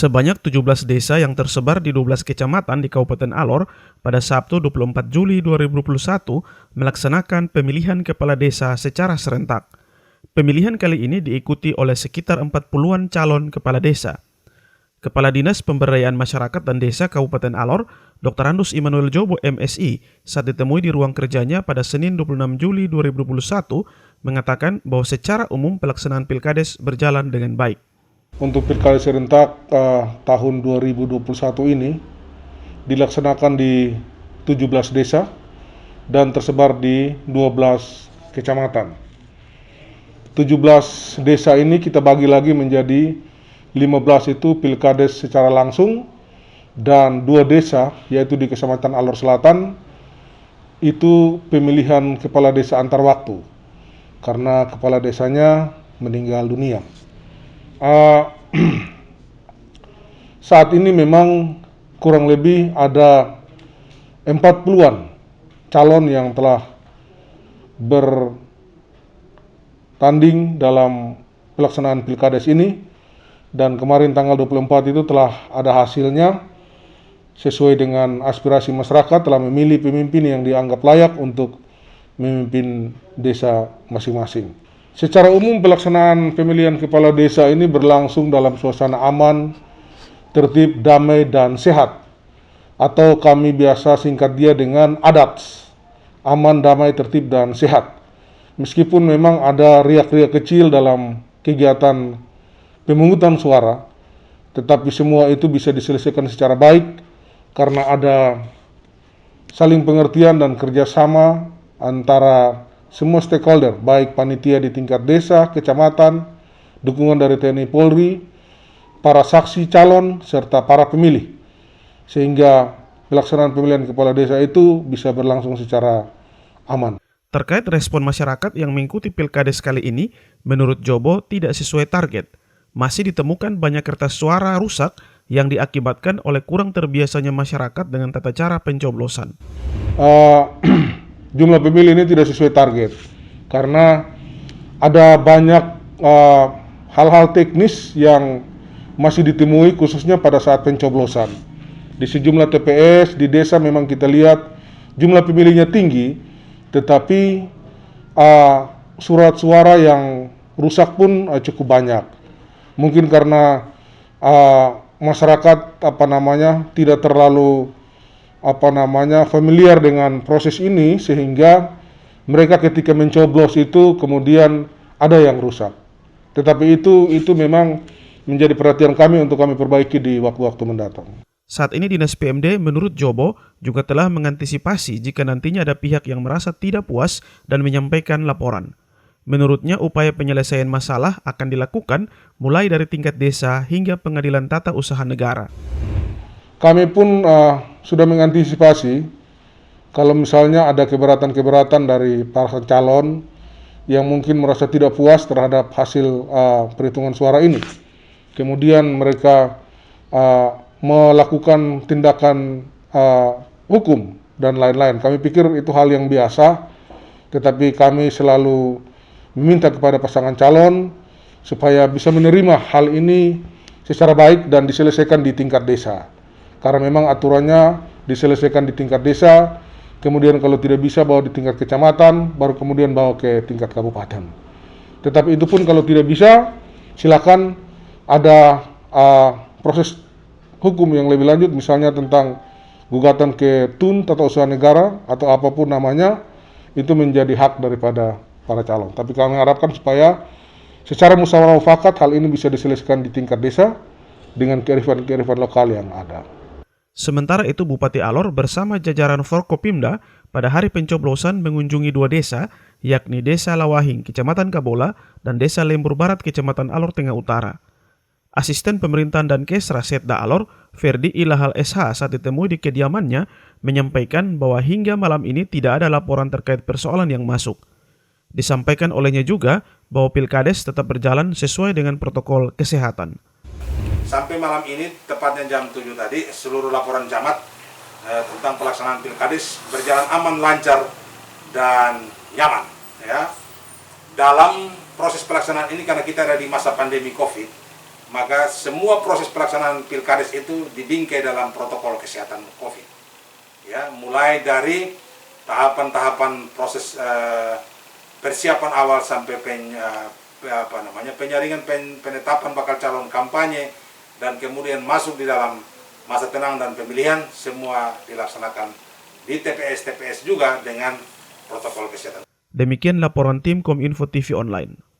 Sebanyak 17 desa yang tersebar di 12 kecamatan di Kabupaten Alor pada Sabtu 24 Juli 2021 melaksanakan pemilihan kepala desa secara serentak. Pemilihan kali ini diikuti oleh sekitar 40-an calon kepala desa. Kepala Dinas Pemberdayaan Masyarakat dan Desa Kabupaten Alor, Dr. Andus Immanuel Jobo MSI, saat ditemui di ruang kerjanya pada Senin 26 Juli 2021, mengatakan bahwa secara umum pelaksanaan Pilkades berjalan dengan baik. Untuk Pilkada serentak tahun 2021 ini dilaksanakan di 17 desa dan tersebar di 12 kecamatan. 17 desa ini kita bagi lagi menjadi 15 itu Pilkades secara langsung dan 2 desa yaitu di Kecamatan Alor Selatan itu pemilihan kepala desa antar waktu karena kepala desanya meninggal dunia. Saat ini memang kurang lebih ada 40-an calon yang telah bertanding dalam pelaksanaan Pilkades ini, dan kemarin tanggal 24 itu telah ada hasilnya sesuai dengan aspirasi masyarakat, telah memilih pemimpin yang dianggap layak untuk memimpin desa masing-masing. Secara umum pelaksanaan pemilihan kepala desa ini berlangsung dalam suasana aman, tertib, damai, dan sehat. Atau kami biasa singkat dia dengan ADATS, aman, damai, tertib, dan sehat. Meskipun memang ada riak-riak kecil dalam kegiatan pemungutan suara, tetapi semua itu bisa diselesaikan secara baik karena ada saling pengertian dan kerjasama antara semua stakeholder, baik panitia di tingkat desa, kecamatan, dukungan dari TNI Polri, para saksi calon, serta para pemilih. Sehingga pelaksanaan pemilihan kepala desa itu bisa berlangsung secara aman. Terkait respon masyarakat yang mengikuti Pilkades kali ini, menurut Jobo tidak sesuai target. Masih ditemukan banyak kertas suara rusak yang diakibatkan oleh kurang terbiasanya masyarakat dengan tata cara pencoblosan. Jumlah pemilih ini tidak sesuai target karena ada banyak hal-hal teknis yang masih ditemui khususnya pada saat pencoblosan. Di sejumlah TPS di desa memang kita lihat jumlah pemilihnya tinggi, tetapi surat suara yang rusak pun cukup banyak. Mungkin karena masyarakat tidak terlalu familiar dengan proses ini, sehingga mereka ketika mencoblos itu kemudian ada yang rusak. Tetapi itu memang menjadi perhatian kami untuk kami perbaiki di waktu-waktu mendatang. Saat ini Dinas PMD menurut Jobo juga telah mengantisipasi jika nantinya ada pihak yang merasa tidak puas dan menyampaikan laporan. Menurutnya upaya penyelesaian masalah akan dilakukan mulai dari tingkat desa hingga pengadilan tata usaha negara. Kami pun sudah mengantisipasi kalau misalnya ada keberatan-keberatan dari para calon yang mungkin merasa tidak puas terhadap hasil perhitungan suara ini. Kemudian mereka melakukan tindakan hukum dan lain-lain. Kami pikir itu hal yang biasa, tetapi kami selalu meminta kepada pasangan calon supaya bisa menerima hal ini secara baik dan diselesaikan di tingkat desa. Karena memang aturannya diselesaikan di tingkat desa, kemudian kalau tidak bisa bawa di tingkat kecamatan, baru kemudian bawa ke tingkat kabupaten. Tetapi itu pun kalau tidak bisa, silakan ada proses hukum yang lebih lanjut, misalnya tentang gugatan ke TUN Tata Usaha Negara atau apapun namanya, itu menjadi hak daripada para calon. Tapi kami harapkan supaya secara musyawarah mufakat hal ini bisa diselesaikan di tingkat desa dengan kearifan-kearifan lokal yang ada. Sementara itu Bupati Alor bersama jajaran Forkopimda pada hari pencoblosan mengunjungi 2 desa, yakni Desa Lawahing, Kecamatan Kabola, dan Desa Lembur Barat, Kecamatan Alor Tengah Utara. Asisten Pemerintahan dan Kesra Setda Alor, Ferdi Ilahal SH, saat ditemui di kediamannya, menyampaikan bahwa hingga malam ini tidak ada laporan terkait persoalan yang masuk. Disampaikan olehnya juga bahwa Pilkades tetap berjalan sesuai dengan protokol kesehatan. Sampai malam ini, tepatnya jam 7 tadi, seluruh laporan camat tentang pelaksanaan Pilkades berjalan aman, lancar, dan nyaman. Ya. Dalam proses pelaksanaan ini, karena kita ada di masa pandemi COVID, maka semua proses pelaksanaan Pilkades itu dibingkai dalam protokol kesehatan COVID. Ya, mulai dari tahapan-tahapan proses persiapan awal sampai penyaringan penetapan bakal calon kampanye, dan kemudian masuk di dalam masa tenang dan pemilihan, semua dilaksanakan di TPS juga dengan protokol kesehatan. Demikian laporan tim Kominfo TV Online.